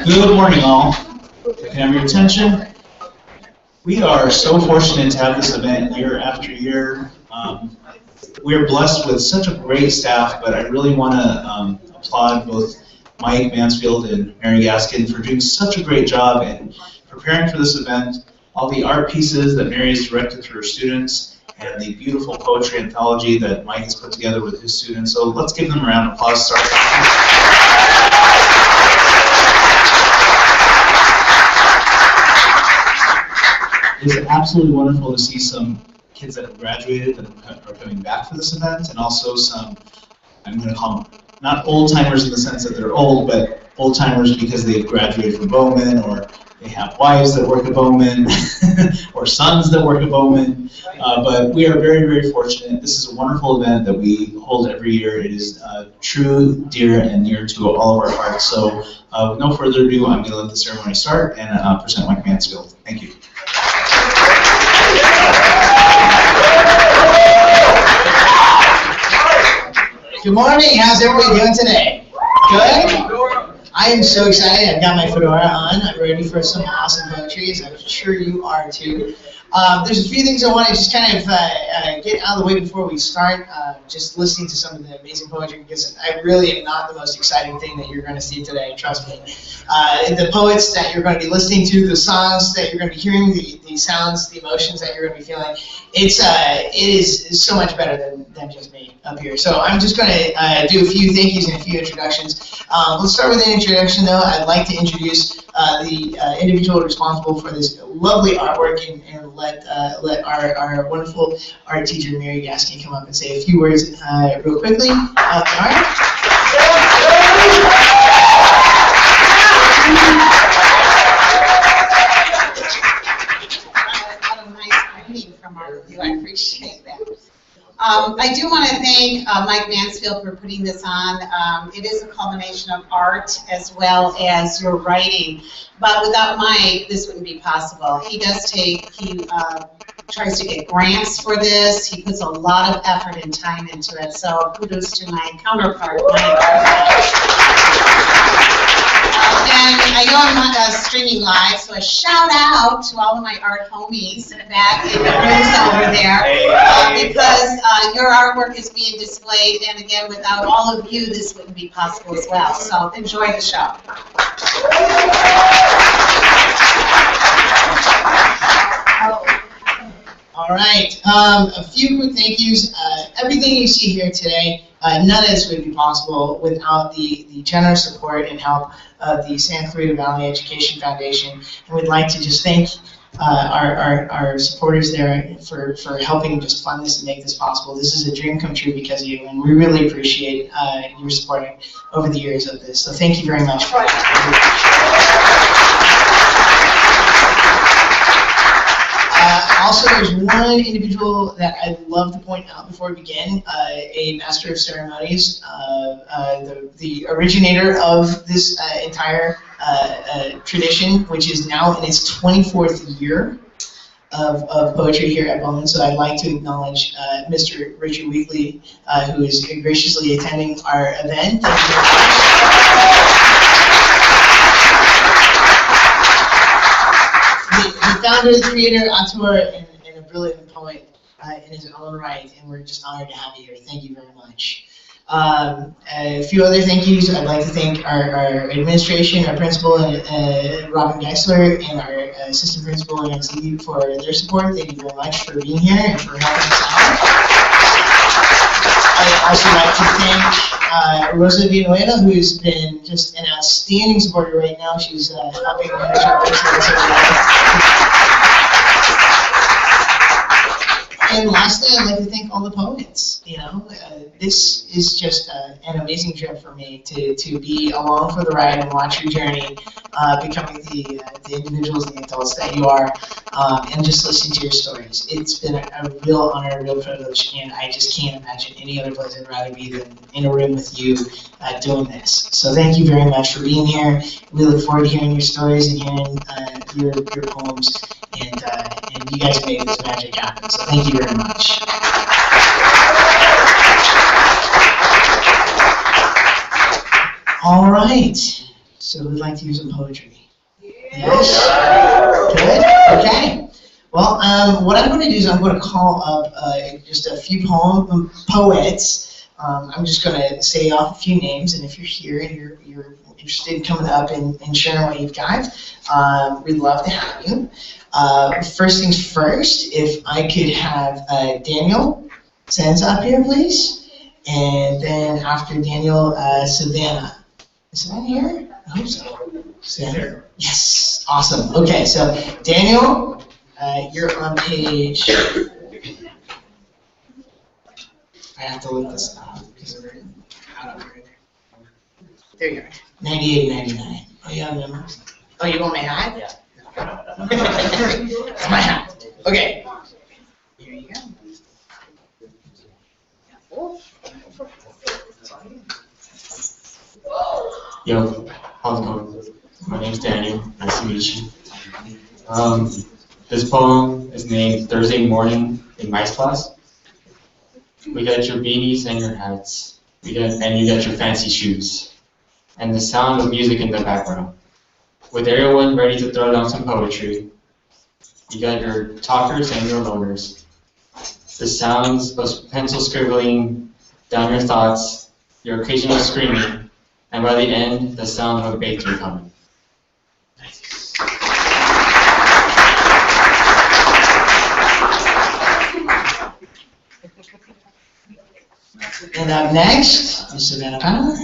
Good morning, all. Can I have your attention? We are so fortunate to have this event year after year. We are blessed with such a great staff, but I really want to applaud both Mike Mansfield and Mary Gaskin for doing such a great job in preparing for this event. All the art pieces that Mary has directed through her students, and the beautiful poetry anthology that Mike has put together with his students. So let's give them a round of applause to start. It's absolutely wonderful to see some kids that have graduated that are coming back for this event, and also some, I'm going to call them, not old-timers in the sense that they're old, but old-timers because they've graduated from Bowman, or they have wives that work at Bowman, or sons that work at Bowman. But we are very, very fortunate. This is a wonderful event that we hold every year. It is true, dear, and near to all of our hearts. So with no further ado, I'm going to let the ceremony start and present Mike Mansfield. Thank you. Good morning. How's everybody doing today? Good? I am so excited. I've got my fedora on. I'm ready for some awesome poetry, as I'm sure you are too. There's a few things I want to just kind of get out of the way before we start. Just listening to some of the amazing poetry, because I really am not the most exciting thing that you're going to see today, trust me. The poets that you're going to be listening to, the songs that you're going to be hearing, the sounds, the emotions that you're going to be feeling, it is so much better than just me up here. So I'm just going to do a few thank yous and a few introductions. Let's start with an introduction, though. I'd like to introduce the individual responsible for this lovely artwork, and let our wonderful art teacher, Mary Gaskin, come up and say a few words real quickly. I appreciate that. I do want to thank Mike Mansfield for putting this on. It is a culmination of art as well as your writing, but without Mike, this wouldn't be possible. He tries to get grants for this. He puts a lot of effort and time into it, so kudos to my counterpart, Mike. And I know I'm not streaming live, so a shout out to all of my art homies back in the rooms over there, because your artwork is being displayed, and again, without all of you, this wouldn't be possible as well. So enjoy the show. All right, a few quick thank yous. Everything you see here today, none of this would be possible without the generous support and help of the Santa Clarita Valley Education Foundation. And we'd like to just thank our supporters there for helping just fund this and make this possible. This is a dream come true because of you, and we really appreciate your support over the years of this. So thank you very much. Also, there's one individual that I'd love to point out before we begin, a master of ceremonies, the originator of this entire tradition, which is now in its 24th year of poetry here at Bowman. So I'd like to acknowledge Mr. Richard Weekly, who is graciously attending our event. The founder, the creator, auteur, and a brilliant poet in his own right, and we're just honored to have you here. Thank you very much. A few other thank yous. I'd like to thank our administration, our principal, Robin Geisler, and our assistant principal, Nancy, for their support. Thank you very much for being here and for helping us out. I'd also like to thank Rosa Villanueva, who's been just an outstanding supporter right now. She's helping manage our business. And lastly, I'd like to thank all the poets. You know, this is just an amazing trip for me to be along for the ride and watch your journey, becoming the individuals and the adults that you are, and just listen to your story. stories. It's been a real honor, a real privilege, and I just can't imagine any other place I'd rather be than in a room with you doing this. So thank you very much for being here. We look forward to hearing your stories and hearing your poems, and you guys made this magic happen. So thank you very much. All right. So who'd like to hear some poetry? Yes? Good? Okay. Well, what I'm going to do is I'm going to call up just a few poets. I'm just going to say off a few names, and if you're here and you're interested in coming up and sharing what you've got, we'd love to have you. First things first, if I could have Daniel Sands up here, please. And then after Daniel, Savannah. Is Savannah here? I hope so. Savannah? Yes. Awesome. Okay, so Daniel, you're on page. I have to look this up because we're out of order. There you are. 98, 99. Oh, you have numbers? Oh, you want my hat? Yeah. It's my hat. Okay. Here you go. Yo, how's it going? My name's Daniel. Nice to meet you. This poem is named Thursday Morning in Mice Class. We got your beanies and your hats. And you got your fancy shoes. And the sound of music in the background. With everyone ready to throw down some poetry. You got your talkers and your loners. The sounds of pencil scribbling down your thoughts, your occasional screaming, and by the end, the sound of a bakery coming. And up next is Savannah Power.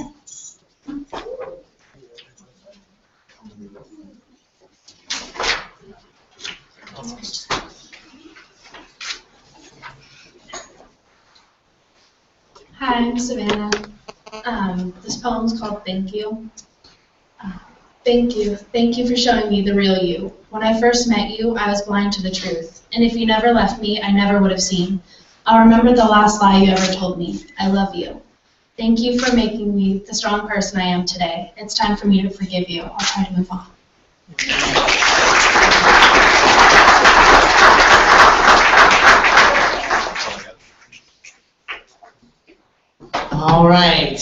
Hi, I'm Savannah. This poem's called Thank You. Thank you. Thank you for showing me the real you. When I first met you, I was blind to the truth. And if you never left me, I never would have seen. I'll remember the last lie you ever told me. I love you. Thank you for making me the strong person I am today. It's time for me to forgive you. I'll try to move on. All right.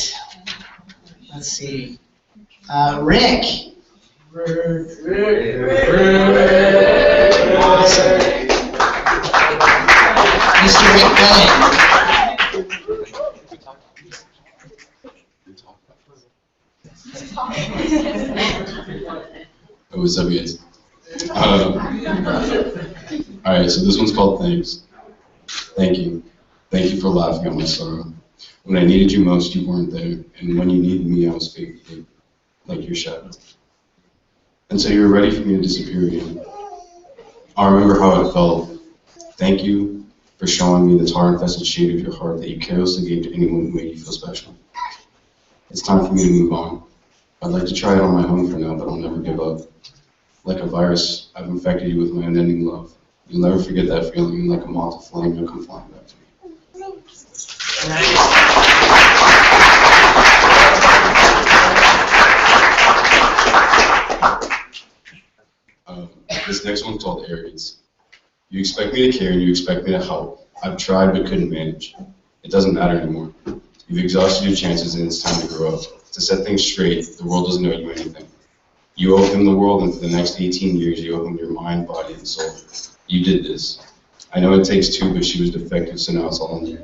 Let's see. Rick. Awesome. Mr. Rick Bennett. Oh, what's up, guys? Alright, so this one's called Thanks. Thank you. Thank you for laughing at my sorrow. When I needed you most, you weren't there. And when you needed me, I was faithful, like your shadow. And so you were ready for me to disappear again. I remember how it felt. Thank you for showing me the tar-infested shade of your heart that you carelessly gave to anyone who made you feel special. It's time for me to move on. I'd like to try it on my own for now, but I'll never give up. Like a virus, I've infected you with my unending love. You'll never forget that feeling, and like a moth to flame, you'll come flying back to me. This next one's called Arrogance. You expect me to care and you expect me to help. I've tried but couldn't manage. It doesn't matter anymore. You've exhausted your chances and it's time to grow up. To set things straight, the world doesn't owe you anything. You owe him the world, and for the next 18 years you owe him your mind, body, and soul. You did this. I know it takes two, but she was defective, so now it's all on you.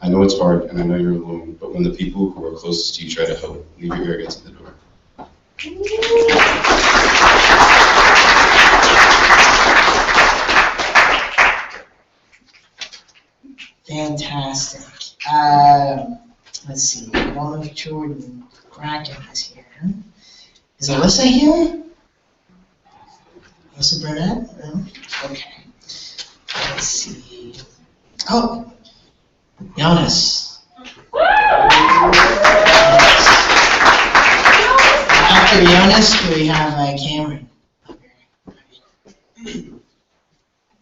I know it's hard, and I know you're alone, but when the people who are closest to you try to help, leave your arrogance at the door. Fantastic. Let's see. I don't know if Jordan Kraken is here. Is Alyssa here? Alyssa Burnett? No? Okay. Let's see. Oh, Jonas. After Jonas, we have Cameron.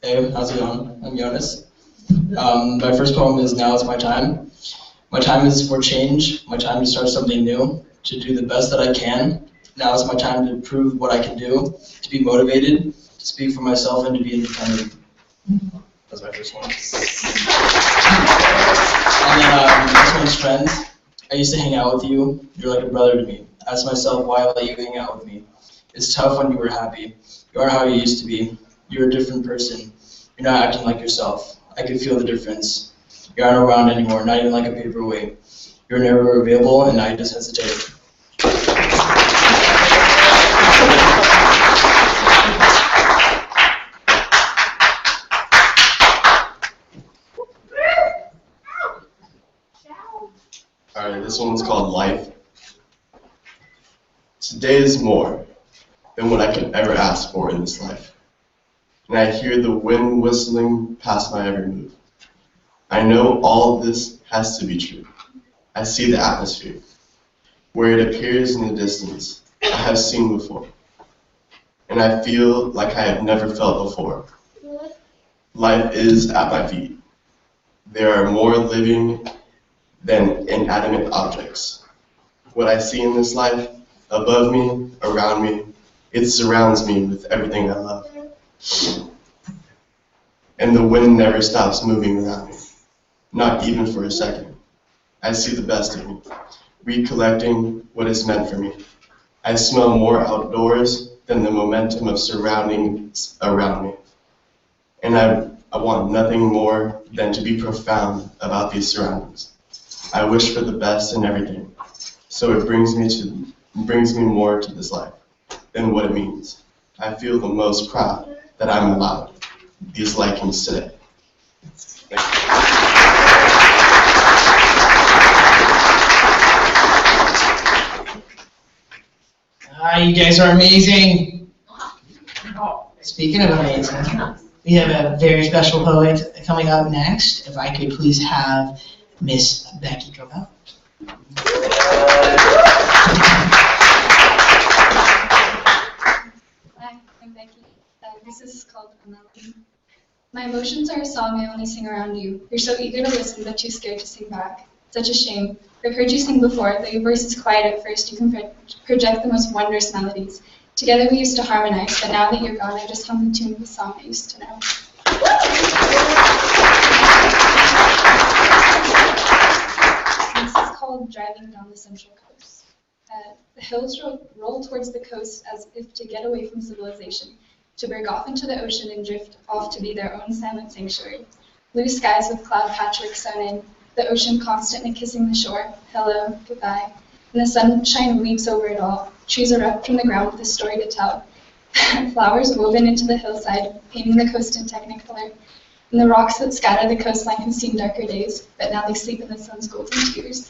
Hey, how's it going? I'm Jonas. My first poem is Now Is My Time. My time is for change, my time to start something new, to do the best that I can. Now is my time to prove what I can do, to be motivated, to speak for myself, and to be independent. That's my first one. And then this one's friends. I used to hang out with you. You're like a brother to me. I ask myself why I let you hang out with me. It's tough when you were happy. You aren't how you used to be. You're a different person. You're not acting like yourself. I can feel the difference. You aren't around anymore, not even like a paperweight. You're never available, and now you just hesitate. Alright, this one's called Life. Today is more than what I could ever ask for in this life. And I hear the wind whistling past my every move. I know all of this has to be true. I see the atmosphere. Where it appears in the distance, I have seen before. And I feel like I have never felt before. Life is at my feet. There are more living than inanimate objects. What I see in this life, above me, around me, it surrounds me with everything I love. And the wind never stops moving around me, not even for a second. I see the best of me, recollecting what is meant for me. I smell more outdoors than the momentum of surroundings around me. And I want nothing more than to be profound about these surroundings. I wish for the best in everything, so it brings me more to this life than what it means. I feel the most proud that I'm allowed these likings today. Thank you. You guys are amazing. Speaking of amazing, we have a very special poet coming up next. If I could please have Miss Becky come out. Hi, I'm Becky. This is called Amelie. My emotions are a song I only sing around you. You're so eager to listen, but too scared to sing back. Such a shame. I've heard you sing before, though your voice is quiet at first, you can project the most wondrous melodies. Together we used to harmonize, but now that you're gone, I just hum the tune of the song I used to know. This is called Driving Down the Central Coast. The hills roll towards the coast as if to get away from civilization, to break off into the ocean and drift off to be their own silent sanctuary. Blue skies with cloud patchwork sewn in, the ocean constantly kissing the shore, hello, goodbye, and the sunshine weeps over it all. Trees erupt from the ground with a story to tell. Flowers woven into the hillside, painting the coast in technicolor, and the rocks that scatter the coastline have seen darker days, but now they sleep in the sun's golden tears.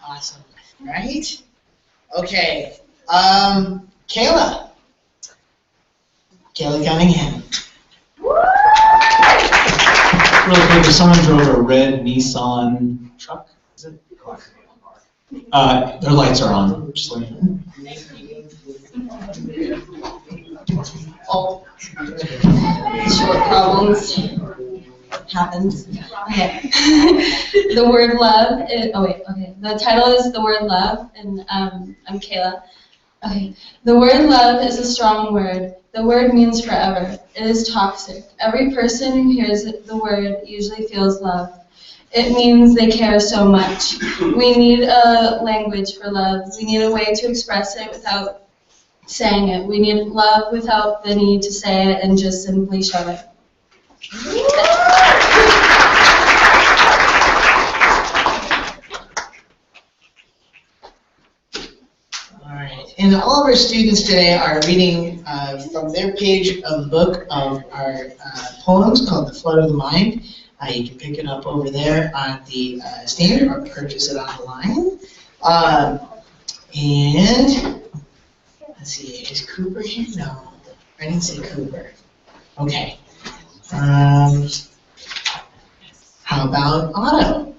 Awesome, right? Okay, Kayla. Kayla Cunningham. Real quick, if someone drove a red Nissan truck, is it? Their lights are on, just let you know. Oh, short problems happens. Okay. The word love is, okay. The title is The Word Love, and I'm Kayla. Okay. The word love is a strong word. The word means forever. It is toxic. Every person who hears the word usually feels love. It means they care so much. We need a language for love. We need a way to express it without saying it. We need love without the need to say it and just simply show it. All right, and all of our students today are reading from their page of the book of our poems called The Flood of the Mind. You can pick it up over there on the stand or purchase it online. And let's see, is Cooper here? No, I didn't see Cooper. Okay. How about Otto?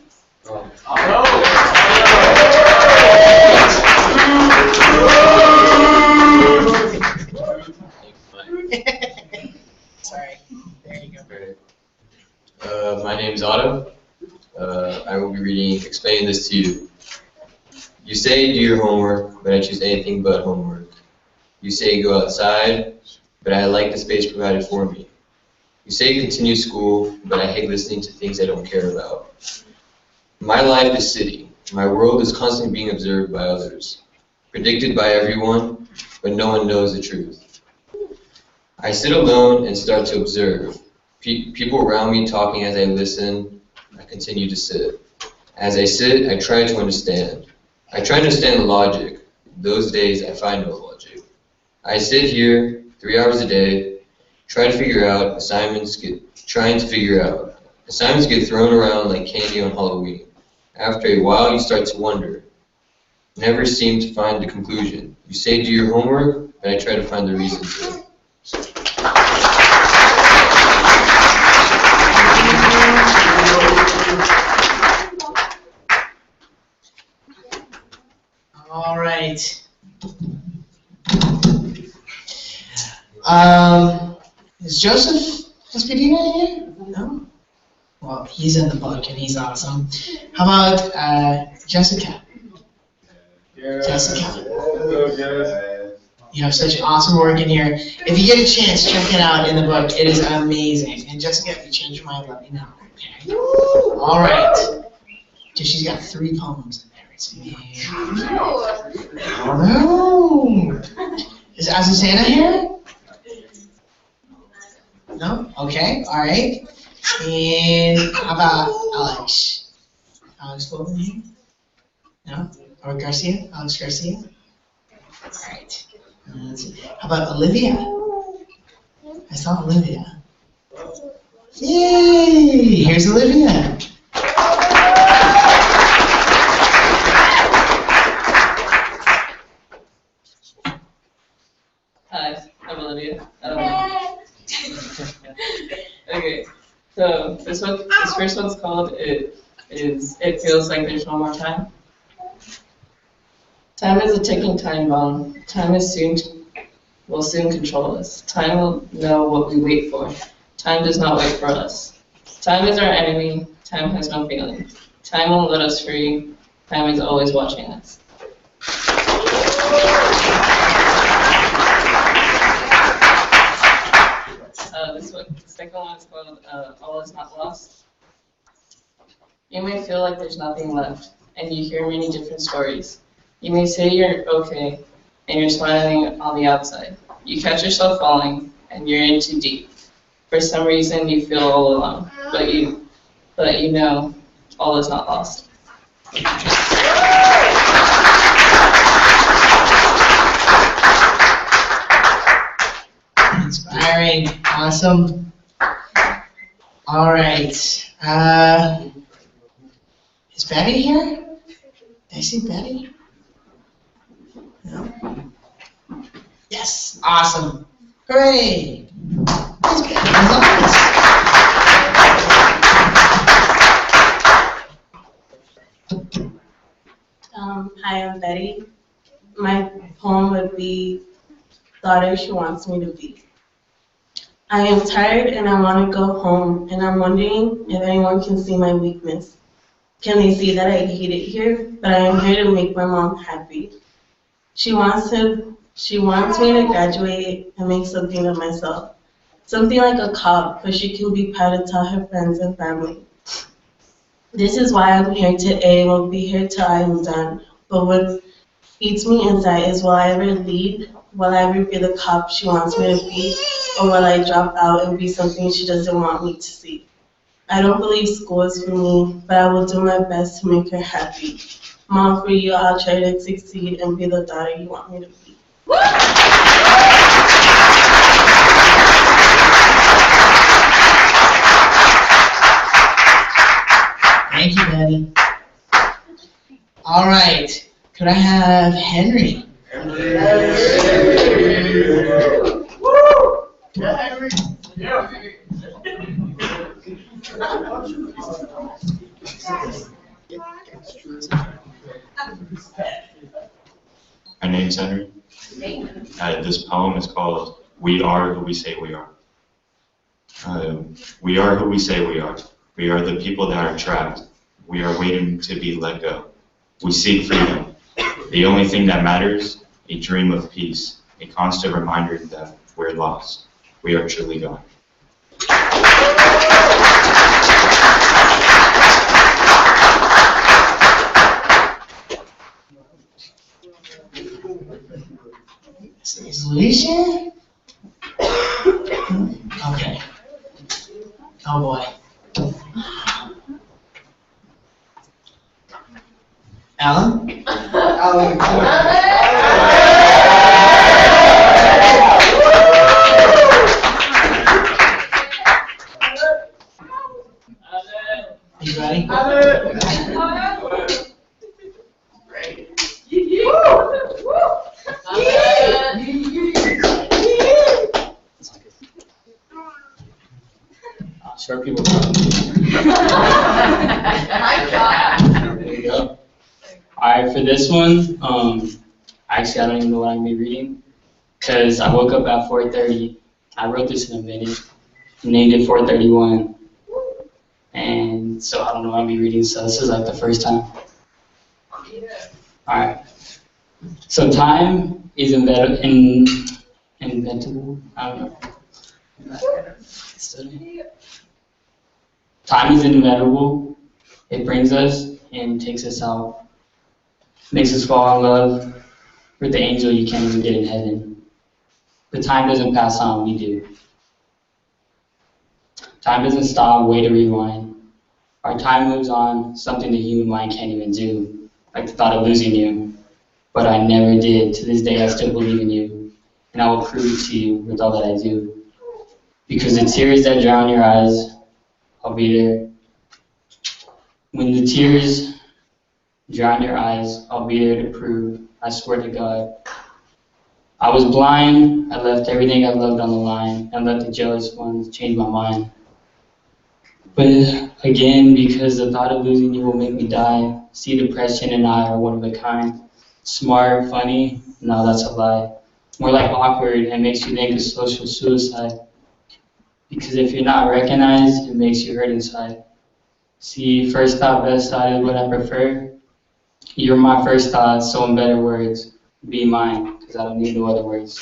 You say do your homework, but I choose anything but homework. You say go outside, but I like the space provided for me. You say continue school, but I hate listening to things I don't care about. My life is city. My world is constantly being observed by others, predicted by everyone, but no one knows the truth. I sit alone and start to observe. People around me talking as I listen. I continue to sit. As I sit, I try to understand. I try to understand the logic. Those days, I find no logic. I sit here 3 hours a day, trying to figure out. Assignments get thrown around like candy on Halloween. After a while, you start to wonder. Never seem to find the conclusion. You say do your homework, but I try to find the reason for it. All right. Is Joseph Espadina here? No? Well, he's in the book and he's awesome. How about Jessica? Jessica. You have such awesome work in here. If you get a chance, check it out in the book. It is amazing. And Jessica, if you change your mind, let me know. Okay? All right. So she's got 3 poems in there. It's amazing. Oh no. Is Azucena here? No? Okay. All right. And how about Alex? Alex Bowman here? No? Or Garcia? Alex Garcia? All right. Let's see. How about Olivia? I saw Olivia. Yay! Here's Olivia. Hi, I'm Olivia. Okay, so this first one's called It Feels Like There's No More Time. Time is a ticking time bomb. Time will soon control us. Time will know what we wait for. Time does not wait for us. Time is our enemy. Time has no feelings. Time won't let us free. Time is always watching us. The second one is called All Is Not Lost. You may feel like there's nothing left, and you hear many different stories. You may say you're okay, and you're smiling on the outside. You catch yourself falling, and you're in too deep. For some reason, you feel all alone, but you know all is not lost. Inspiring. Awesome. All right. Is Betty here? Did I see Betty? No? Yes. Awesome. Hooray. Thanks, Betty. I love this. Hi, I'm Betty. My poem would be Daughter She Wants Me to Be. I am tired and I want to go home, and I'm wondering if anyone can see my weakness. Can they see that I hate it here, but I am here to make my mom happy. She wants me to graduate and make something of myself. Something like a cop, but she can be proud to tell her friends and family. This is why I'm here today and will be here till I am done. But what eats me inside is will I ever lead? Will I ever be the cop she wants me to be? Or will I drop out and be something she doesn't want me to see? I don't believe school is for me, but I will do my best to make her happy. Mom, for you, I'll try to succeed and be the daughter you want me to be. Thank you, Betty. All right. Could I have Henry? My name's Henry. This poem is called We Are Who We Say We Are. We are who we say we are. We are the people that are trapped. We are waiting to be let go. We seek freedom. The only thing that matters, a dream of peace, a constant reminder that we're lost. We are truly gone. Solution? Okay. Oh boy. Alan? You ready? Short people. There you go. Alright, for this one, actually I don't even know what I'm gonna be reading, because I woke up at 4:30. I wrote this in a minute, named it 431, and so I don't know what I'm gonna be reading, so this is like the first time. Alright, so time is inventable, I don't know. Time is inevitable. It brings us and takes us out. Makes us fall in love with the angel you can't even get in heaven. But time doesn't pass on, we do. Time doesn't stop, way to rewind. Our time moves on, something the human mind can't even do. Like the thought of losing you. But I never did. To this day I still believe in you. And I will prove it to you with all that I do. Because the tears that drown your eyes, I'll be there. When the tears drown your eyes, I'll be there to prove, I swear to God. I was blind, I left everything I loved on the line, and let the jealous ones change my mind. But again, because the thought of losing you will make me die. See, depression and I are one of a kind. Smart, funny, no, that's a lie. More like awkward, and makes you think of social suicide. Because if you're not recognized, it makes you hurt inside. See, first thought, best thought is what I prefer. You're my first thought, so in better words, be mine, because I don't need no other words.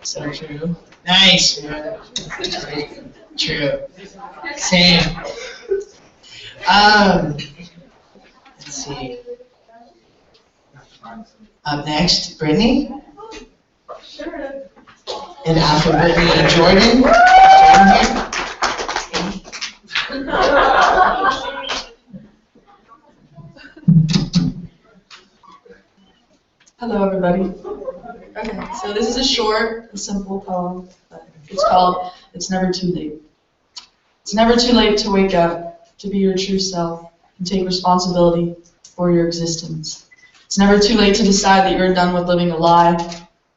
So true. Nice. True. Same. Let's see. Up next, Brittany. Sure. And after Brittany, Jordan. Hello, everybody. Okay, so this is a short and simple poem. It's called It's Never Too Late. It's never too late to wake up, to be your true self, and take responsibility for your existence. It's never too late to decide that you're done with living a lie,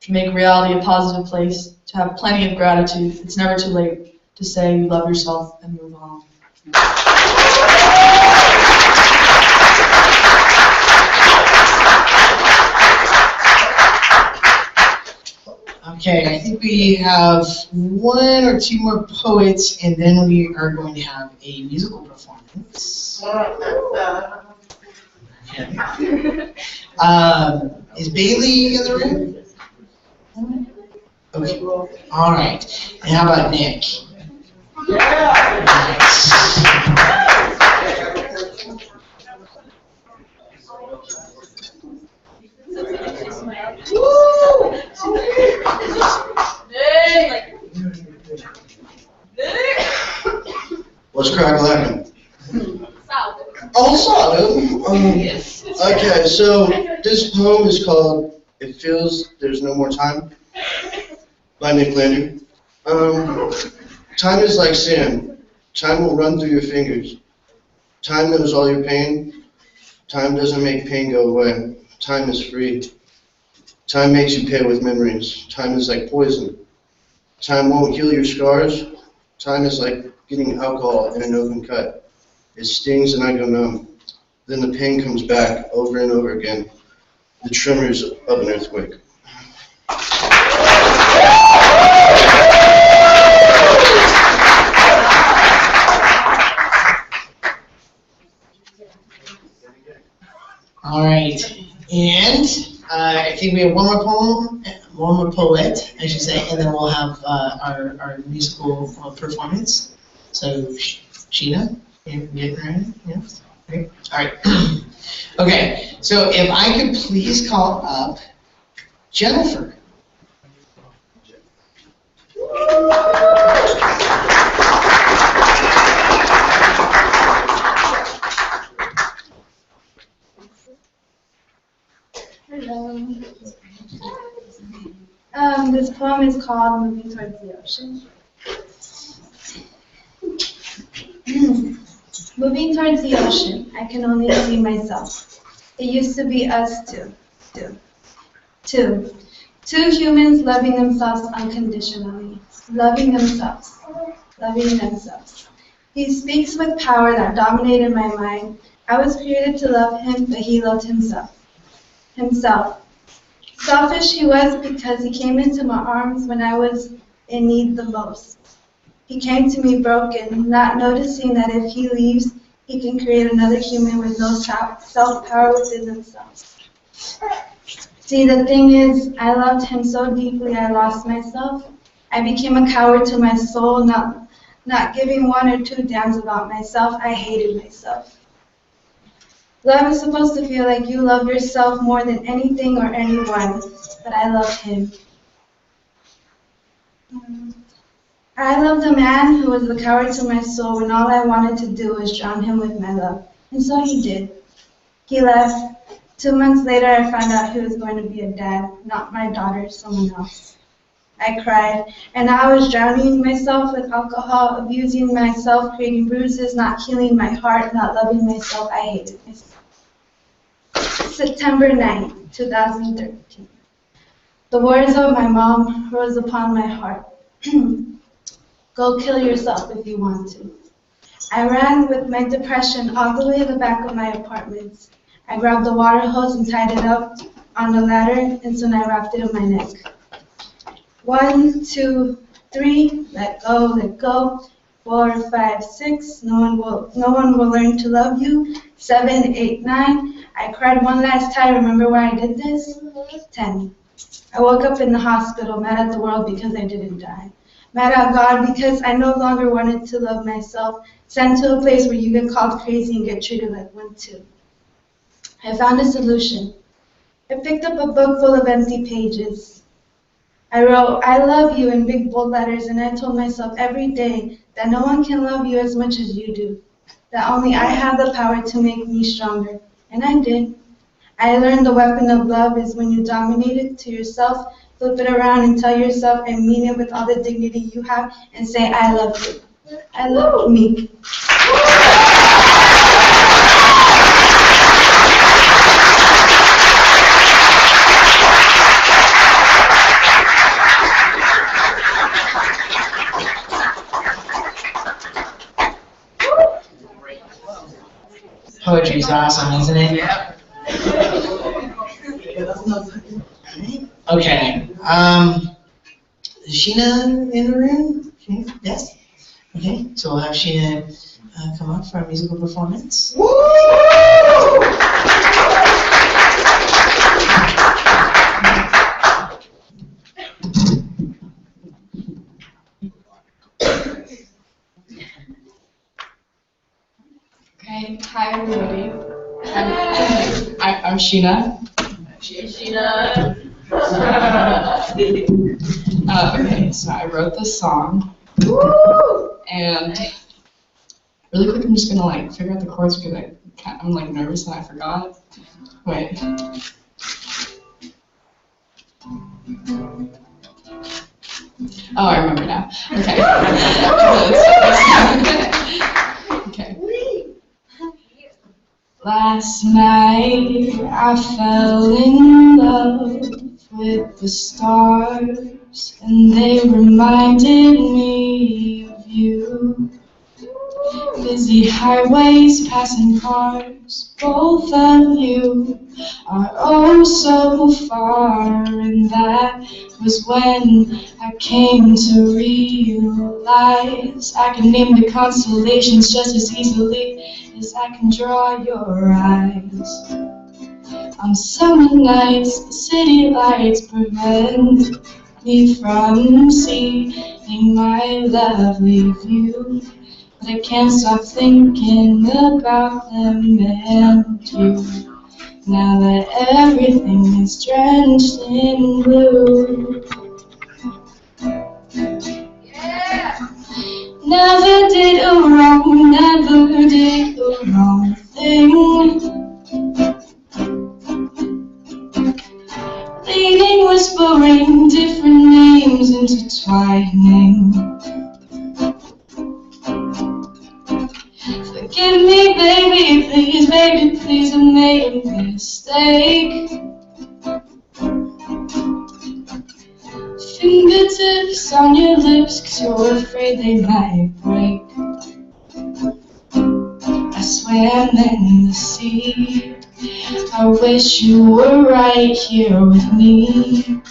to make reality a positive place, to have plenty of gratitude. It's never too late to say you love yourself and move on. Okay, I think we have one or two more poets, and then we are going to have a musical performance. Is Bailey in the room? Okay. All right. And how about Nick? Nice. What's crack-a-lackin'? Oh, solid. Yes. Okay, so this poem is called "It Feels There's No More Time" by Nick Lander. Time is like sand. Time will run through your fingers. Time knows all your pain. Time doesn't make pain go away. Time is free. Time makes you pay with memories. Time is like poison. Time won't heal your scars. Time is like getting alcohol in an open cut. It stings and I go numb. Then the pain comes back over and over again. The tremors of an earthquake. think we have one more poet, I should say, and then we'll have our musical performance. So, Sheena, you getting ready? Yeah? Okay. All right. Okay, so if I could please call up Jennifer. Hello. This poem is called Moving Towards the Ocean. Moving towards the ocean, I can only see myself. It used to be us two. Two humans loving themselves unconditionally. Loving themselves. He speaks with power that dominated my mind. I was created to love him, but he loved himself. Selfish he was because he came into my arms when I was in need the most. He came to me broken, not noticing that if he leaves, he can create another human with no self-power within themselves. See, the thing is, I loved him so deeply I lost myself. I became a coward to my soul, not giving one or two damns about myself. I hated myself. Love is supposed to feel like you love yourself more than anything or anyone, but I love him. I loved a man who was the coward to my soul when all I wanted to do was drown him with my love. And so he did. He left. 2 months later, I found out he was going to be a dad, not my daughter, someone else. I cried, and I was drowning myself with alcohol, abusing myself, creating bruises, not healing my heart, not loving myself. I hated myself. September 9th, 2013. The words of my mom rose upon my heart. Go kill yourself if you want to. I ran with my depression all the way to the back of my apartment. I grabbed the water hose and tied it up on the ladder, and soon I wrapped it in my neck. 1, 2, 3, let go. 4, 5, 6, no one will learn to love you. 7, 8, 9, I cried one last time. Remember why I did this? 10. I woke up in the hospital, mad at the world because I didn't die. Mad at God because I no longer wanted to love myself. Sent to a place where you get called crazy and get treated like one too. I found a solution. I picked up a book full of empty pages. I wrote, I love you in big bold letters, and I told myself every day that no one can love you as much as you do. That only I have the power to make me stronger. And I did. I learned the weapon of love is when you dominate it to yourself, flip it around and tell yourself and mean it with all the dignity you have and say, I love you. I love me. Poetry's awesome, isn't it? Yeah. Okay. Is Sheena in the room? Yes? Okay, so we'll have Sheena come up for a musical performance. Okay, hi everybody. I'm Sheena. Sheena. Okay, so I wrote this song, and really quick I'm just gonna figure out the chords because I'm nervous and I forgot. Wait. Oh, I remember now. Okay. Okay. Last night I fell in love with the stars, and they reminded me of you. Busy highways, passing cars, both of you are oh so far, and that was when I came to realize I can name the constellations just as easily as I can draw your eyes. On summer nights, the city lights prevent me from seeing my lovely view. But I can't stop thinking about them and you. Now that everything is drenched in blue. Never did a wrong, never did a wrong thing. Leaning, whispering, different names intertwining. Forgive me, baby, please, I made a mistake. Fingertips on your lips, 'cause you're afraid they might break. I swam in the sea. I wish you were right here with me.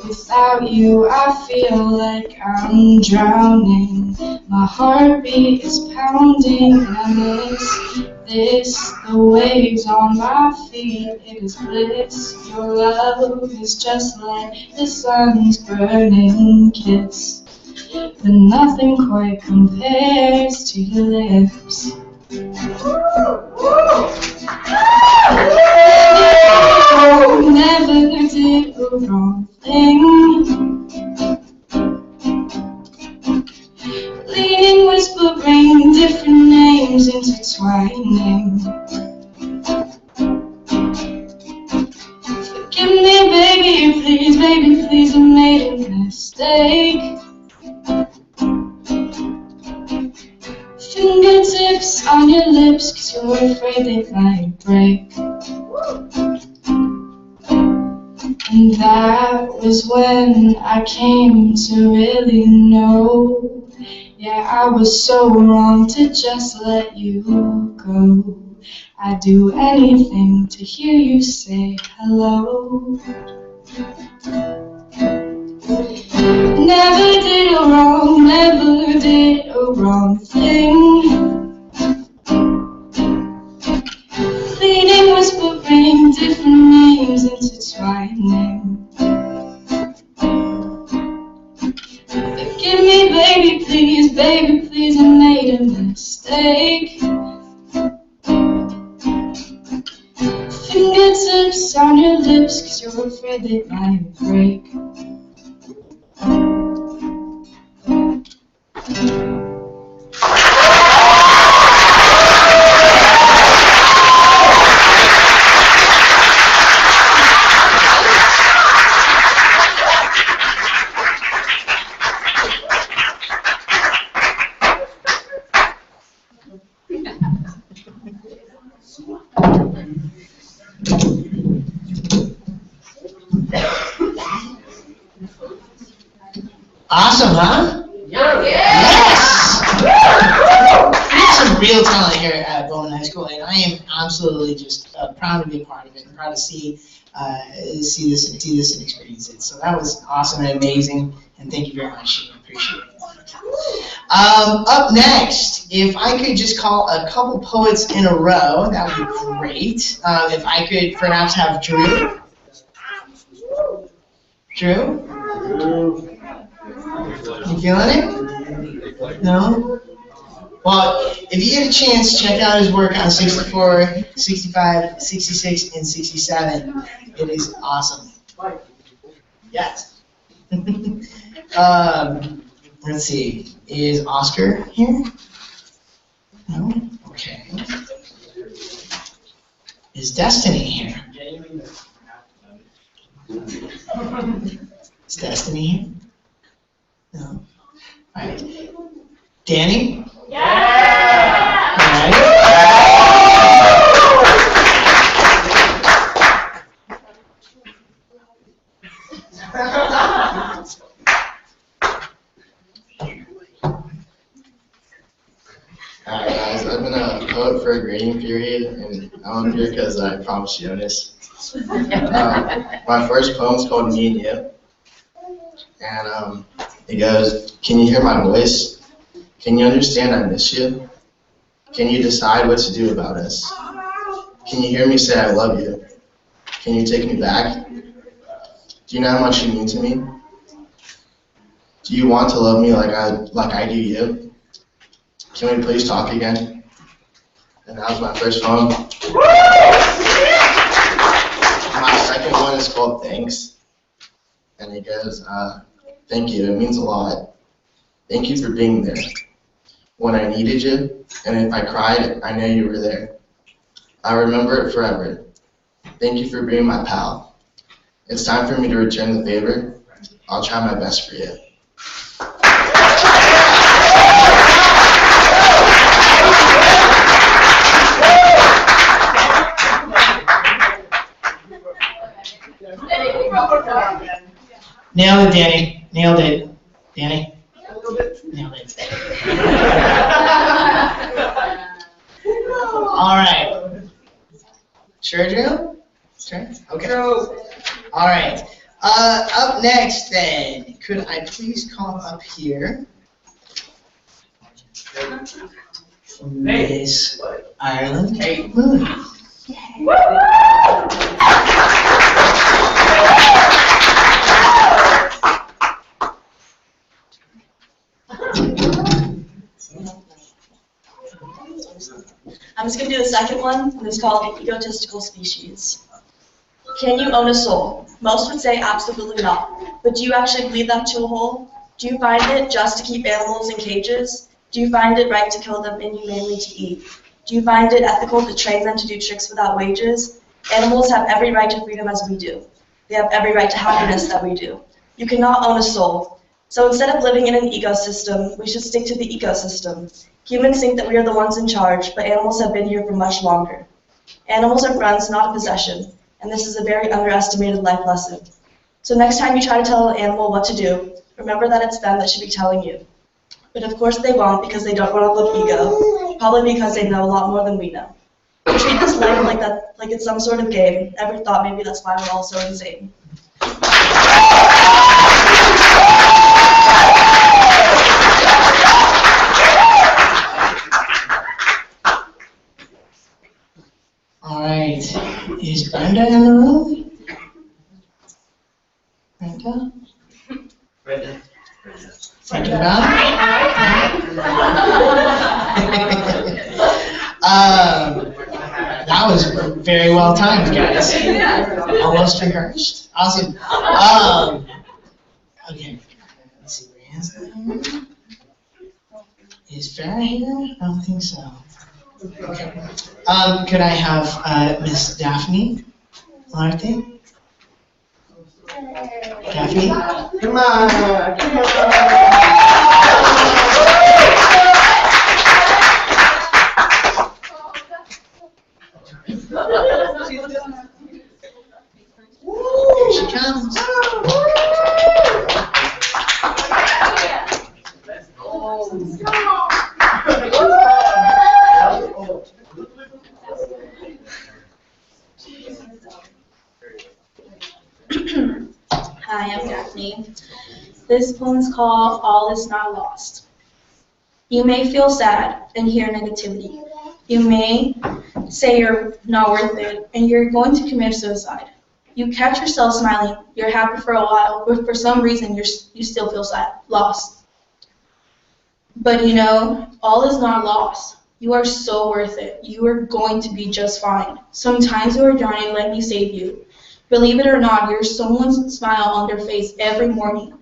Without you, I feel like I'm drowning. My heartbeat is pounding, and I miss this. The waves on my feet, it is bliss. Your love is just like the sun's burning kiss. But nothing quite compares to your lips. Never did a wrong thing. Leaning, whispering, different names intertwining. Forgive me, baby, please, I made a mistake. Fingertips on your lips, 'cause you're afraid they might break. And that was when I came to really know. Yeah, I was so wrong to just let you go. I'd do anything to hear you say hello. Never did a wrong, never did a wrong thing. Leaning, whispering, different names intertwining. Forgive me, baby, please, I made a mistake. Fingertips on your lips, 'cause you're afraid they might break. Awesome, huh? Yes! We have some real talent here at Bowman High School, and I am absolutely just proud to be a part of it, and proud to see this and experience it. So that was awesome and amazing, and thank you very much. I appreciate it. Up next, if I could just call a couple poets in a row, that would be great. If I could perhaps have Drew. Drew? You feeling it? No? Well, if you get a chance, check out his work on 64, 65, 66, and 67. It is awesome. Yes. Let's see. Is Oscar here? No? Okay. Is Destiny here? Is Destiny here? No. All right. Danny? Yeah! All right. Alright guys, I've been a poet for a grading period, and I'm up here because I promised Jonas. My first poem is called Me and You. And it goes, can you hear my voice? Can you understand I miss you? Can you decide what to do about us? Can you hear me say I love you? Can you take me back? Do you know how much you mean to me? Do you want to love me like I do you? Can we please talk again? And that was my first poem. My second one is called Thanks. And it goes, thank you, it means a lot. Thank you for being there when I needed you, and if I cried, I know you were there. I remember it forever. Thank you for being my pal. It's time for me to return the favor. I'll try my best for you. Nailed it, Danny. Nailed it. Danny? Nailed it. All right. Sure, Drew? Sure? Okay. All right. Up next, then, could I please call up here Miss Ireland Mooney? I'm just going to do the second one, and it's called Egotistical Species. Can you own a soul? Most would say absolutely not. But do you actually believe that to a whole? Do you find it just to keep animals in cages? Do you find it right to kill them inhumanely to eat? Do you find it ethical to train them to do tricks without wages? Animals have every right to freedom as we do. They have every right to happiness that we do. You cannot own a soul. So instead of living in an ecosystem, we should stick to the ecosystem. Humans think that we are the ones in charge, but animals have been here for much longer. Animals are friends, not a possession, and this is a very underestimated life lesson. So next time you try to tell an animal what to do, remember that it's them that should be telling you. But of course they won't, because they don't want to look ego, probably because they know a lot more than we know. We treat this life like it's some sort of game. Ever thought maybe that's why we're all so insane? All right. Is Brenda in the room? Brenda? Brenda. That was very well timed, guys. Almost rehearsed. Awesome. Okay. Let's see where he is. Is Farrah here? I don't think so. Okay. Could I have Miss Daphne Larte? Daphne? Come on. Come on. Here she comes. Hi, I'm Daphne. This poem's called All Is Not Lost. You may feel sad and hear negativity. You may say you're not worth it and you're going to commit suicide. You catch yourself smiling, you're happy for a while, but for some reason you still feel sad, lost. But you know, all is not lost. You are so worth it. You are going to be just fine. Sometimes you are drowning, let me save you. Believe it or not, you're someone's smile on their face every morning.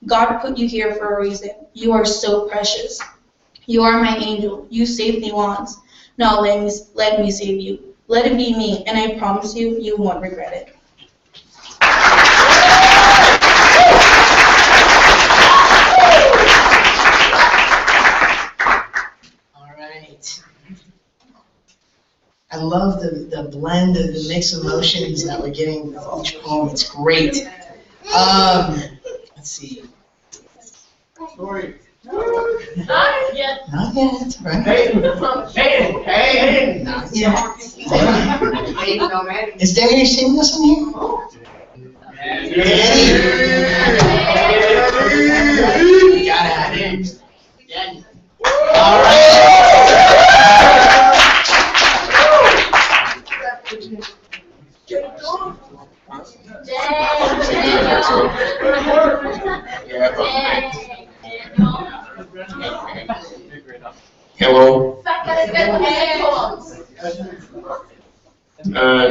God put you here for a reason. You are so precious. You are my angel. You saved me once. Now let me save you. Let it be me, and I promise you, you won't regret it. All right. I love the blend of the mix of emotions that we're getting with each poem. It's great. Let's see. Sorry. Not yet. Not yet, right? Hey. Not yet. Is Danny singing this in here? Danny! Gotta have him. All right. Hello.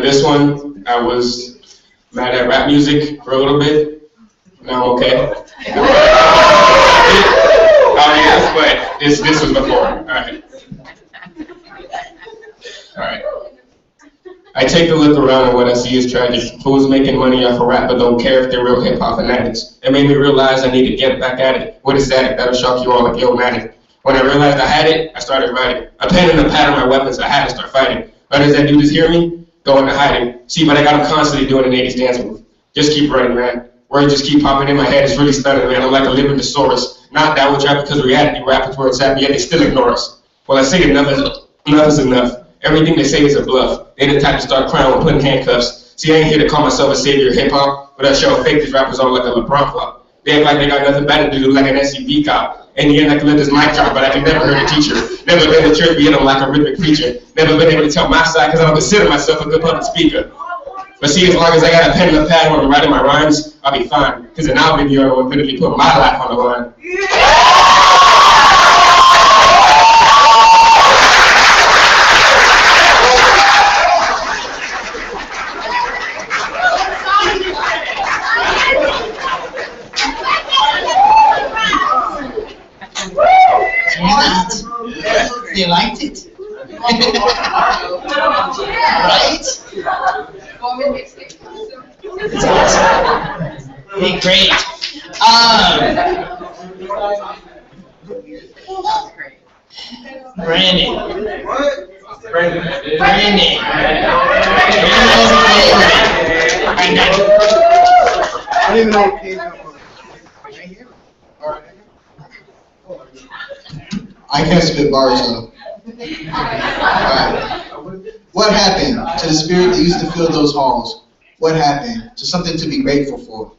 This one, I was mad at rap music for a little bit. Now I'm okay. Oh yes, but this was before. All right. I take a look around and what I see is tragic. Fools making money off of rap but don't care if they're real hip-hop fanatics. It made me realize I need to get back at it. What is that? That'll shock you all like Illmatic. When I realized I had it, I started writing. A pen and a pad on my weapons, I had to start fighting. Others that do this hear me, go into hiding. See, but I got them constantly doing an 80s dance move. Just keep running, man. Words just keep popping in my head, it's really stunning, man. I'm like a living thesaurus. Not that which rap because reality rap is where it's at, yet they still ignore us. Well, I say enough is enough. Everything they say is a bluff. They the type to start crying when putting handcuffs. See, I ain't here to call myself a savior of hip-hop, but I show fake these rappers all like a LeBron flop. They act like they got nothing better to do, like an SCP cop. In the end, I can let this mic drop, but I can never hurt a teacher. Never been to church, but yet I'm like a rhythmic preacher. Never been able to tell my side, because I don't consider myself a good public speaker. But see, as long as I got a pen and a pad when I'm writing my rhymes, I'll be fine. Because an album video will literally put my life on the line. They liked it. Right? It's awesome. Hey, great. Brandon. Brandon. I don't even know what came out from. I can't spit bars though. Alright. What happened to the spirit that used to fill those halls? What happened to something to be grateful for?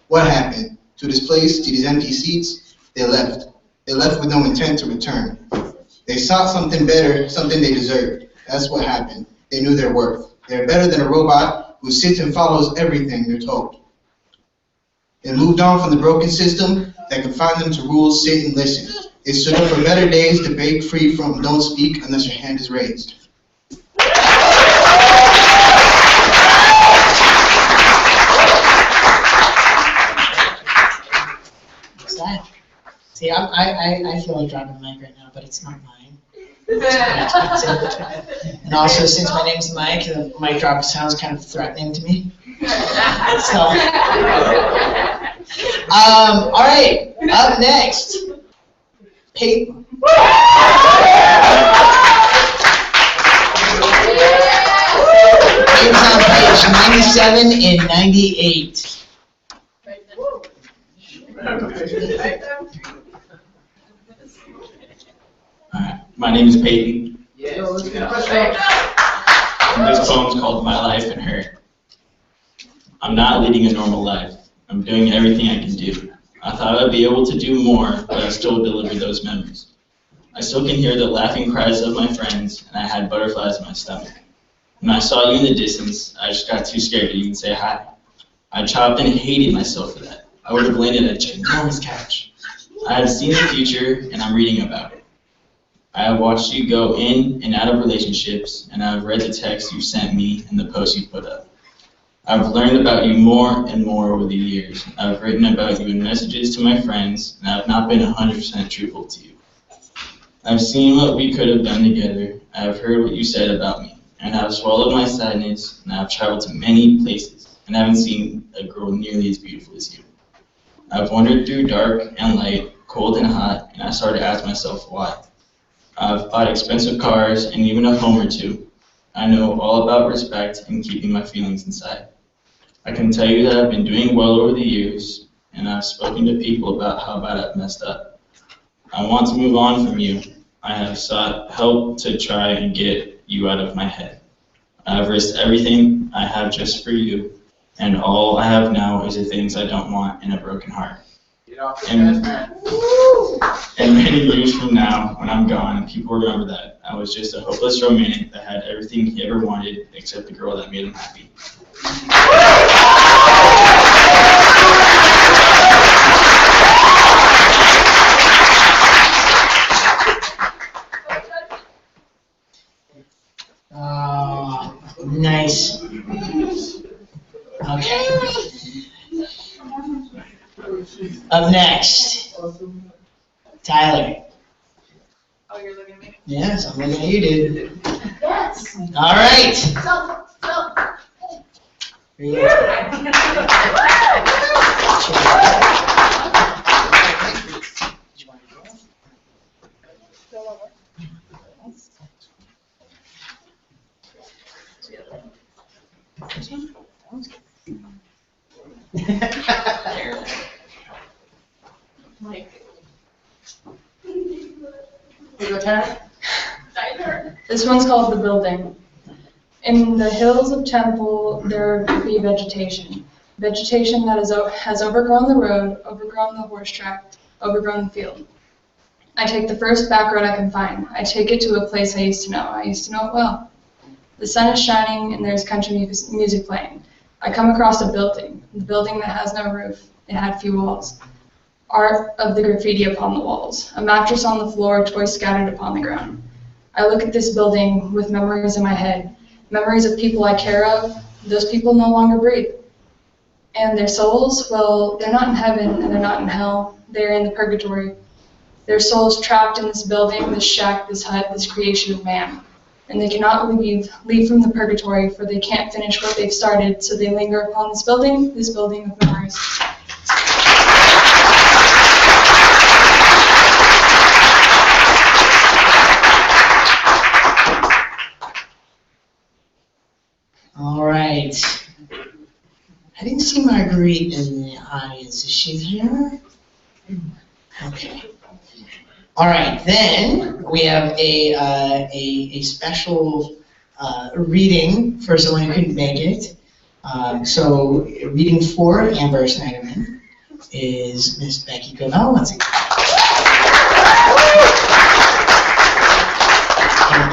What happened to this place, to these empty seats? They left. They left with no intent to return. They sought something better, something they deserved. That's what happened. They knew their worth. They're better than a robot who sits and follows everything they're told. They moved on from the broken system that confined them to rules, sit and listen. They stood up for better days to break free from don't speak unless your hand is raised. What's that? See, I feel like dropping the mic right now, but it's not mine. And also, since my name's Mike, the mic drop sounds kind of threatening to me. So, all right, up next, Peyton. Peyton's on page 97 and 98. Alright, my name is Peyton. And this poem's called My Life and Her. I'm not leading a normal life. I'm doing everything I can do. I thought I'd be able to do more, but I still deliver those memories. I still can hear the laughing cries of my friends, and I had butterflies in my stomach. When I saw you in the distance, I just got too scared to even say hi. I chopped and hated myself for that. I would have landed a ginormous couch. I have seen the future, and I'm reading about it. I have watched you go in and out of relationships, and I have read the texts you sent me and the posts you put up. I've learned about you more and more over the years. I've written about you in messages to my friends, and I've not been 100% truthful to you. I've seen what we could have done together. I have heard what you said about me, and I have swallowed my sadness, and I have traveled to many places, and haven't seen a girl nearly as beautiful as you. I've wandered through dark and light, cold and hot, and I started to ask myself why. I've bought expensive cars and even a home or two. I know all about respect and keeping my feelings inside. I can tell you that I've been doing well over the years, and I've spoken to people about how bad I've messed up. I want to move on from you. I have sought help to try and get you out of my head. I have risked everything I have just for you, and all I have now is the things I don't want in a broken heart. And many years from now, when I'm gone, people remember that I was just a hopeless romantic that had everything he ever wanted except the girl that made him happy. next? Tyler. Oh, you're looking at me? Yes, I'm looking at you, dude. Yes. All right. Here you go. This one's called The Building. In the hills of Temple, there will be vegetation. Vegetation that has overgrown the road, overgrown the horse track, overgrown the field. I take the first back road I can find. I take it to a place I used to know. I used to know it well. The sun is shining and there's country music playing. I come across a building, the building that has no roof. It had few walls. Art of the graffiti upon the walls. A mattress on the floor, toys scattered upon the ground. I look at this building with memories in my head. Memories of people I care of. Those people no longer breathe. And their souls, well, they're not in heaven and they're not in hell. They're in the purgatory. Their souls trapped in this building, this shack, this hut, this creation of man. And they cannot leave from the purgatory, for they can't finish what they've started, so they linger upon this building of memories. All right. I didn't see Marguerite in the audience. Is she here? Okay. All right, then we have a special reading for someone who couldn't make it. So reading for Amber Snyderman is Miss Becky Covell once again.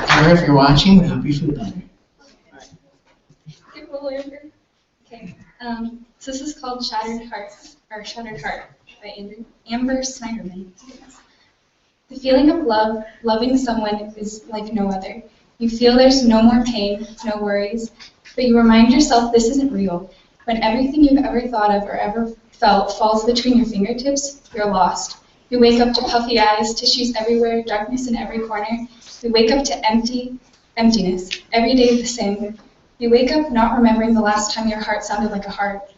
Amber, if you're watching, we hope you feel better. Okay. So this is called Shattered Heart by Amber Snyderman. The feeling of love, loving someone, is like no other. You feel there's no more pain, no worries, but you remind yourself this isn't real. When everything you've ever thought of or ever felt falls between your fingertips, you're lost. You wake up to puffy eyes, tissues everywhere, darkness in every corner. You wake up to emptiness. Every day the same. You wake up not remembering the last time your heart sounded like a heart.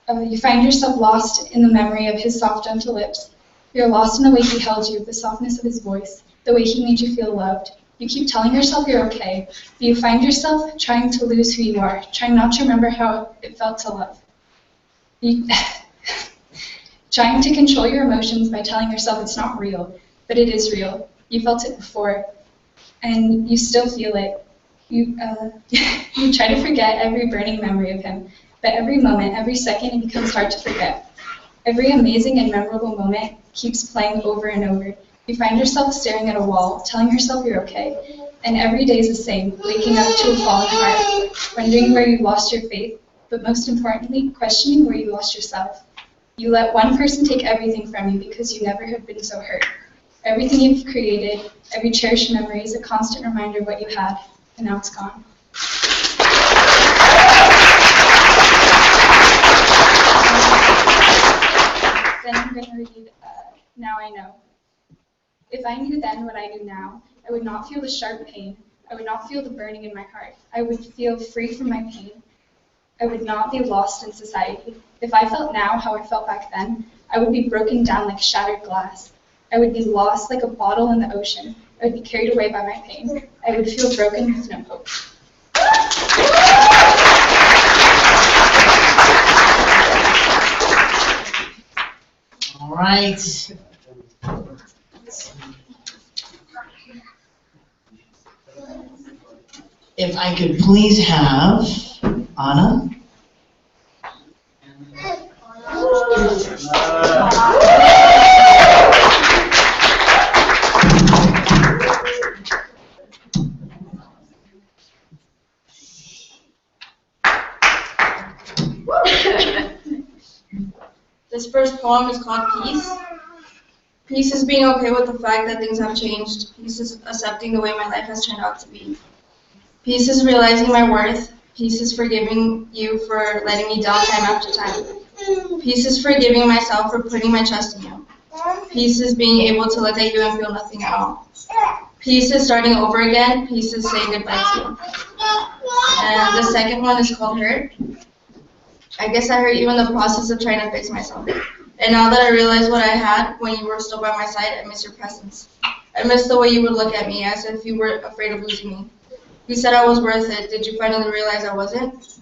You find yourself lost in the memory of his soft, gentle lips. You're lost in the way he held you, the softness of his voice, the way he made you feel loved. You keep telling yourself you're okay, but you find yourself trying to lose who you are, trying not to remember how it felt to love. Trying to control your emotions by telling yourself it's not real, but it is real. You felt it before, and you still feel it. You try to forget every burning memory of him, but every moment, every second, it becomes hard to forget. Every amazing and memorable moment keeps playing over and over. You find yourself staring at a wall, telling yourself you're okay, and every day is the same, waking up to a falling heart, wondering where you lost your faith, but most importantly, questioning where you lost yourself. You let one person take everything from you because you never have been so hurt. Everything you've created, every cherished memory is a constant reminder of what you had, and now it's gone. Then I'm going to read Now I Know. If I knew then what I knew now, I would not feel the sharp pain. I would not feel the burning in my heart. I would feel free from my pain. I would not be lost in society. If I felt now how I felt back then, I would be broken down like shattered glass. I would be lost like a bottle in the ocean. I would be carried away by my pain. I would feel broken with no hope. All right. If I could please have Anna. This first poem is called Peace. Peace is being okay with the fact that things have changed. Peace is accepting the way my life has turned out to be. Peace is realizing my worth. Peace is forgiving you for letting me down time after time. Peace is forgiving myself for putting my trust in you. Peace is being able to look at you and feel nothing at all. Peace is starting over again. Peace is saying goodbye to you. And the second one is called hurt. I guess I hurt you in the process of trying to fix myself. And now that I realize what I had when you were still by my side, I miss your presence. I miss the way you would look at me as if you were afraid of losing me. You said I was worth it. Did you finally realize I wasn't?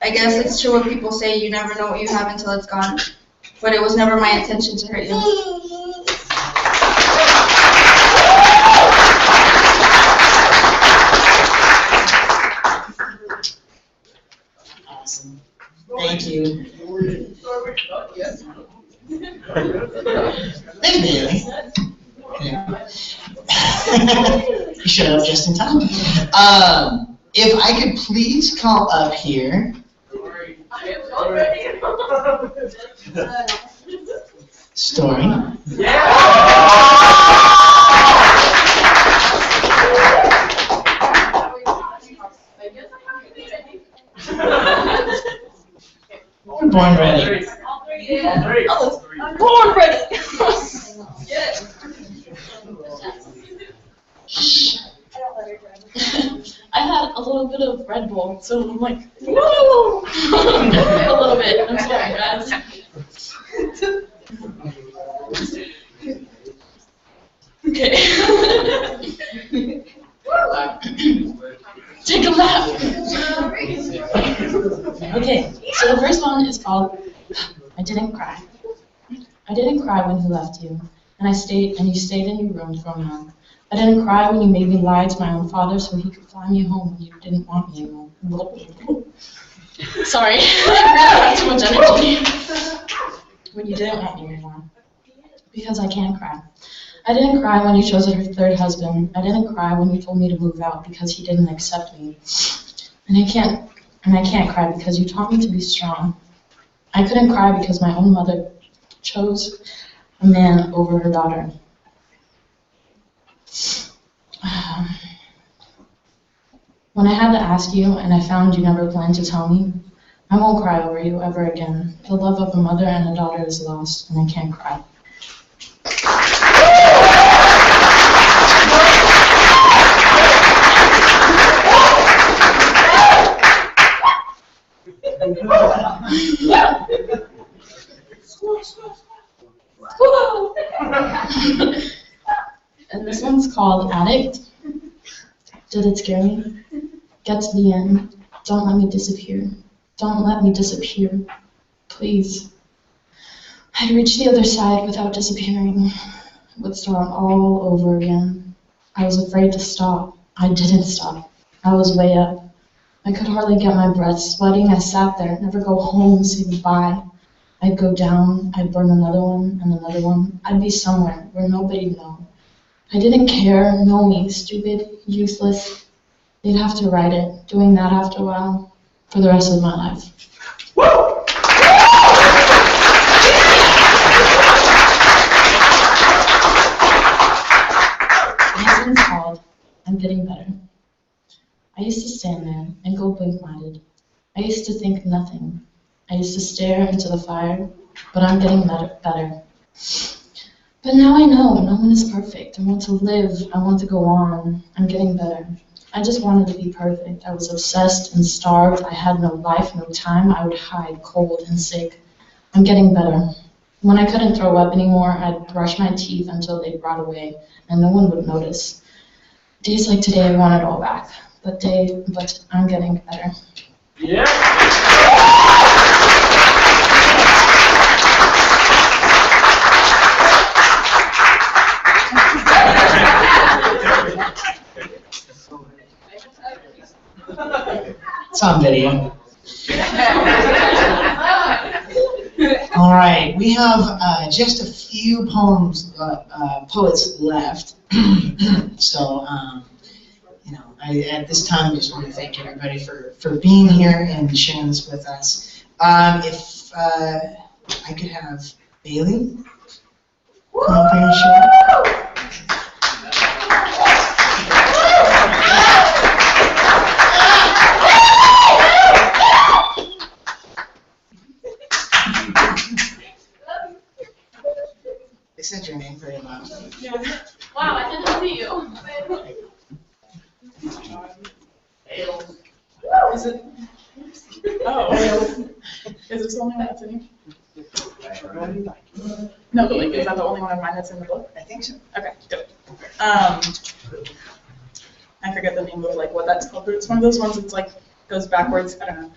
I guess it's true what people say, you never know what you have until it's gone. But it was never my intention to hurt you. Awesome. Thank you. Thanks, Bailey. You showed up just in time. If I could please call up here. Story. We're born ready. Born ready. I had a little bit of Red Bull, so I'm like, woo! A little bit. I'm sorry, guys. Okay. Take a lap. Okay, so the first one is called I Didn't Cry. I didn't cry when he left you, and you stayed in your room for a month. I didn't cry when you made me lie to my own father so he could fly me home when you didn't want me anymore. Sorry, I really have too much energy. When you didn't want me anymore. Because I can't cry. I didn't cry when you chose your third husband. I didn't cry when you told me to move out because he didn't accept me. And I can't cry because you taught me to be strong. I couldn't cry because my own mother chose a man over her daughter. When I had to ask you and I found you never planned to tell me, I won't cry over you ever again. The love of a mother and a daughter is lost, and I can't cry. And this one's called Addict. Did it scare me? Get to the end. Don't let me disappear. Don't let me disappear. Please. I'd reach the other side without disappearing. It would start all over again. I was afraid to stop. I didn't stop. I was way up. I could hardly get my breath. Sweating, I sat there, never go home, say goodbye. I'd go down, I'd burn another one and another one. I'd be somewhere where nobody'd know. I didn't care, know me, stupid, useless. They'd have to write it, doing that after a while, for the rest of my life. This one's called I'm Getting Better. I used to stand there and go blink-minded. I used to think nothing. I used to stare into the fire, but I'm getting better. But now I know no one is perfect. I want to live. I want to go on. I'm getting better. I just wanted to be perfect. I was obsessed and starved. I had no life, no time. I would hide, cold and sick. I'm getting better. When I couldn't throw up anymore, I'd brush my teeth until they rot away, and no one would notice. Days like today, I want it all back. But I'm getting better. Yeah. It's on video. All right, we have just a few poets left. So, at this time, I just want to thank everybody for being here and sharing this with us. If I could have Bailey come up here and share. said your name very loudly. Yeah. Wow, I didn't see you. Is it? Oh. Is this the only one that's in here? No, but like, is that the only one of mine that's in the book? I think so. Okay, good. I forget the name of like what that's called, but it's one of those ones that's like goes backwards. I don't know.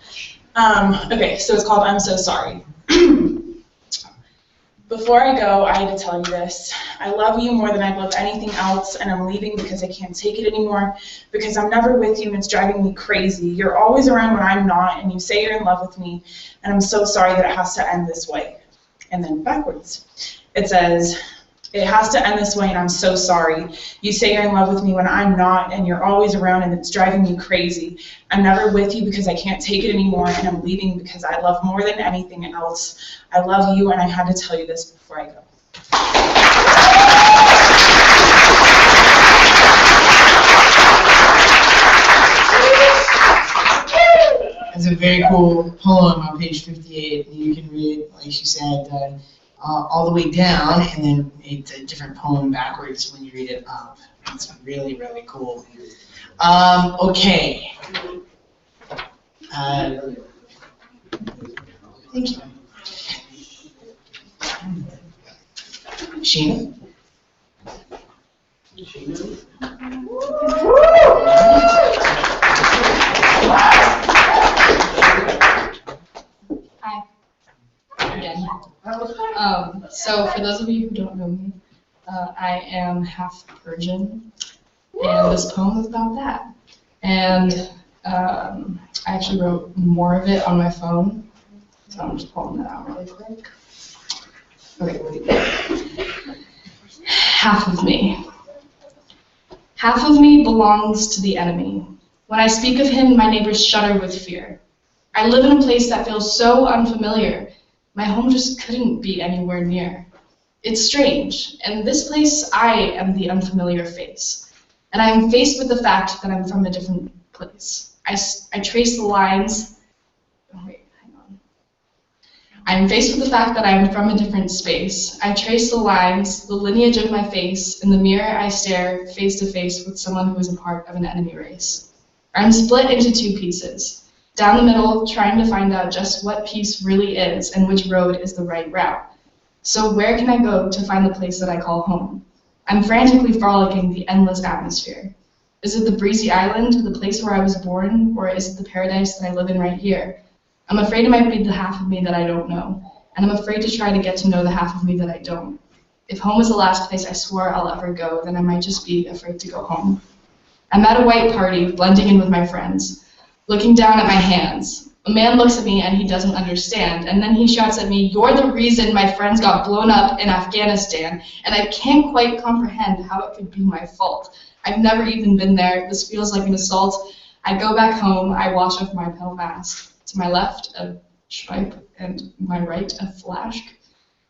Okay, so it's called I'm So Sorry. Before I go, I had to tell you this. I love you more than I'd love anything else, and I'm leaving because I can't take it anymore, because I'm never with you and it's driving me crazy. You're always around when I'm not, and you say you're in love with me, and I'm so sorry that it has to end this way. And then backwards. It says, it has to end this way, and I'm so sorry. You say you're in love with me when I'm not, and you're always around, and it's driving me crazy. I'm never with you because I can't take it anymore, and I'm leaving because I love more than anything else. I love you, and I had to tell you this before I go. It's a very cool poem on page 58. You can read, like she said, all the way down, and then it's a different poem backwards when you read it up. It's really, really cool. Okay. Thank you. Sheena? Hi. Again. So for those of you who don't know me, I am half Persian, and this poem is about that. And I actually wrote more of it on my phone, so I'm just pulling that out really quick. Okay. Half of me. Half of me belongs to the enemy. When I speak of him, my neighbors shudder with fear. I live in a place that feels so unfamiliar. My home just couldn't be anywhere near. It's strange. In this place, I am the unfamiliar face. And I am faced with the fact that I'm from a different place. I trace the lines. Oh, wait, hang on. I'm faced with the fact that I am from a different space. I trace the lines, the lineage of my face. In the mirror, I stare face to face with someone who is a part of an enemy race. I'm split into two pieces. Down the middle, trying to find out just what piece really is and which road is the right route. So where can I go to find the place that I call home? I'm frantically frolicking the endless atmosphere. Is it the breezy island, the place where I was born, or is it the paradise that I live in right here? I'm afraid it might be the half of me that I don't know, and I'm afraid to try to get to know the half of me that I don't. If home is the last place I swore I'll ever go, then I might just be afraid to go home. I'm at a white party, blending in with my friends, looking down at my hands. A man looks at me and he doesn't understand, and then he shouts at me, "You're the reason my friends got blown up in Afghanistan," and I can't quite comprehend how it could be my fault. I've never even been there. This feels like an assault. I go back home, I wash off my pale mask. To my left, a Schweip, and my right, a Flask.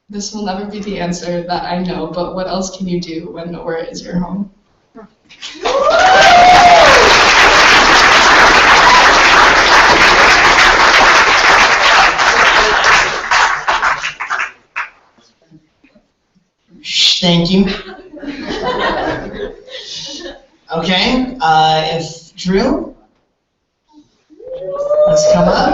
This will never be the answer that I know, but what else can you do when nowhere is your home? Thank you. Okay, if Drew, let's come up.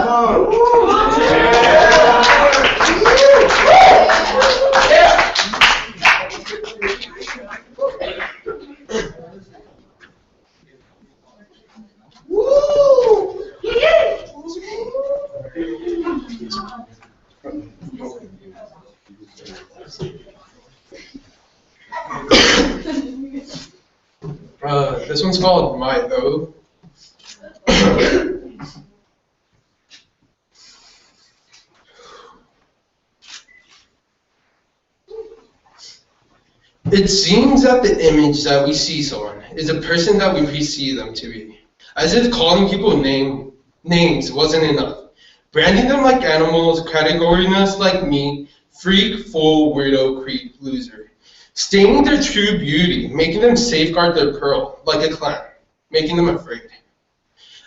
This one's called My Though. It seems that the image that we see someone is a person that we perceive them to be. As if calling people names wasn't enough. Branding them like animals, categorizing us like me, freak, fool, weirdo, creep, loser. Staining their true beauty, making them safeguard their pearl, like a clown, making them afraid.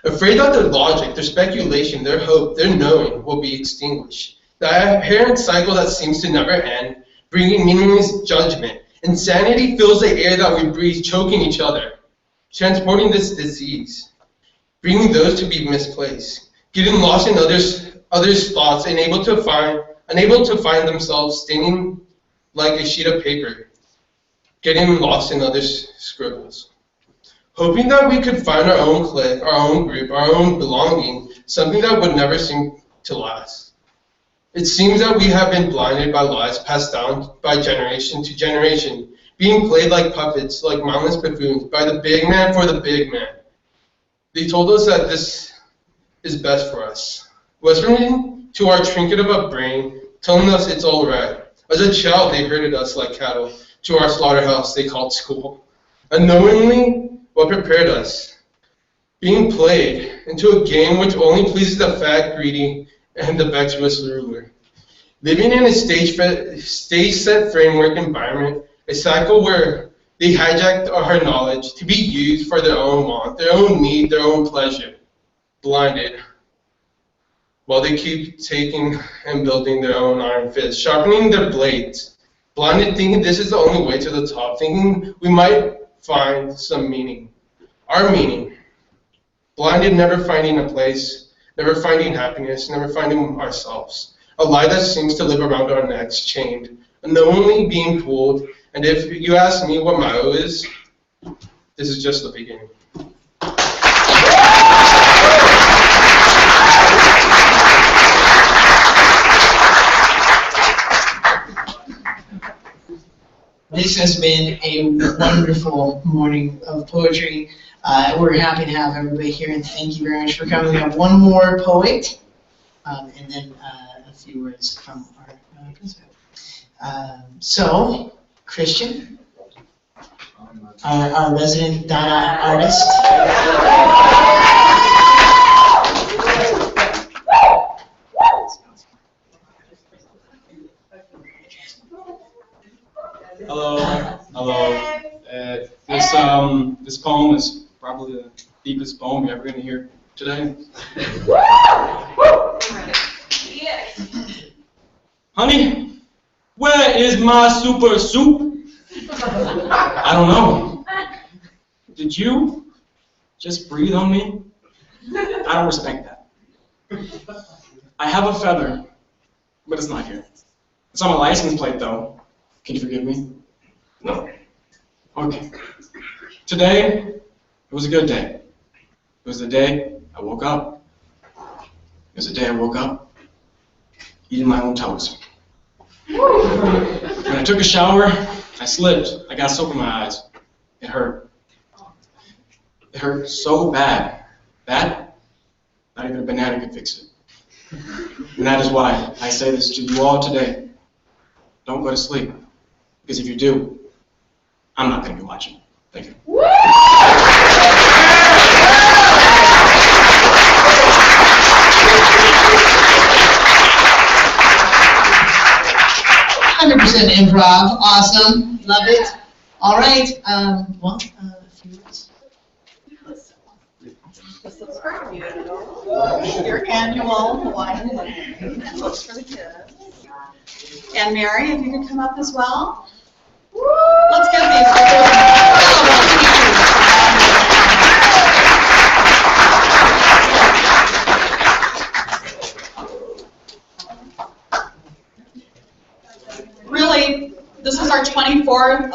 Afraid that their logic, their speculation, their hope, their knowing will be extinguished. The apparent cycle that seems to never end, bringing meaningless judgment. Insanity fills the air that we breathe, choking each other, transporting this disease, bringing those to be misplaced, getting lost in others' thoughts, unable to find themselves standing like a sheet of paper, getting lost in others' scribbles. Hoping that we could find our own clique, our own group, our own belonging, something that would never seem to last. It seems that we have been blinded by lies passed down by generation to generation, being played like puppets, like mindless buffoons, by the big man for the big man. They told us that this is best for us, whispering to our trinket of a brain, telling us it's all right. As a child, they herded us like cattle to our slaughterhouse they called school. Unknowingly, what prepared us? Being played into a game which only pleases the fat, greedy, and the virtuous ruler. Living in a stage-set framework environment, a cycle where they hijacked our knowledge to be used for their own want, their own need, their own pleasure. Blinded. While they keep taking and building their own iron fists, sharpening their blades. Blinded, thinking this is the only way to the top, thinking we might find some meaning. Our meaning. Blinded, never finding a place, never finding happiness, never finding ourselves. A lie that seems to live around our necks, chained, unknowingly being pulled. And if you ask me what my O is, this is just the beginning. This has been a wonderful morning of poetry. We're happy to have everybody here, and thank you very much for coming. We have one more poet, and then a few words from our principal. So, Christian, our resident Dada artist. Hello. This poem is probably the deepest poem you're ever going to hear today. Honey, where is my super soup? I don't know. Did you just breathe on me? I don't respect that. I have a feather, but it's not here. It's on my license plate, though. Can you forgive me? No. Okay. Today, it was a good day. It was the day I woke up. It was the day I woke up eating my own toes. When I took a shower, I slipped. I got soap in my eyes. It hurt. It hurt so bad that not even a banana could fix it. And that is why I say this to you all today. Don't go to sleep. Because if you do, I'm not going to be watching. Thank you. 100% improv. Awesome. Love it. All right. A few words. This looks for you. Your annual Hawaiian wedding. That looks for the kids. And Mary, if you could come up as well. Let's give Really, this is our 24th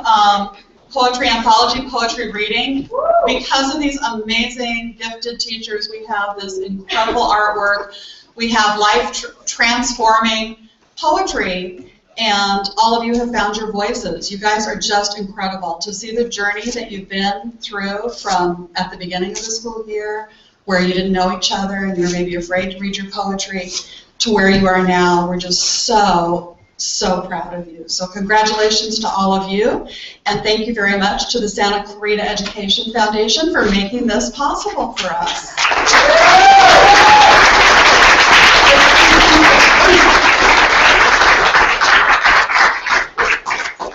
poetry anthology, poetry reading. Because of these amazing, gifted teachers, we have this incredible artwork. We have life-transforming poetry, and all of you have found your voices. You guys are just incredible. To see the journey that you've been through from at the beginning of the school year, where you didn't know each other and you're maybe afraid to read your poetry, to where you are now, we're just so proud of you. So congratulations to all of you, and thank you very much to the Santa Clarita Education Foundation for making this possible for us.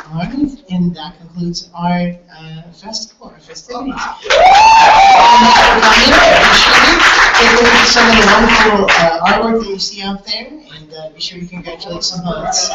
All right, and that concludes our festival, our festivities. take a look at some of the wonderful artwork that you see out there, and be sure to congratulate some poets.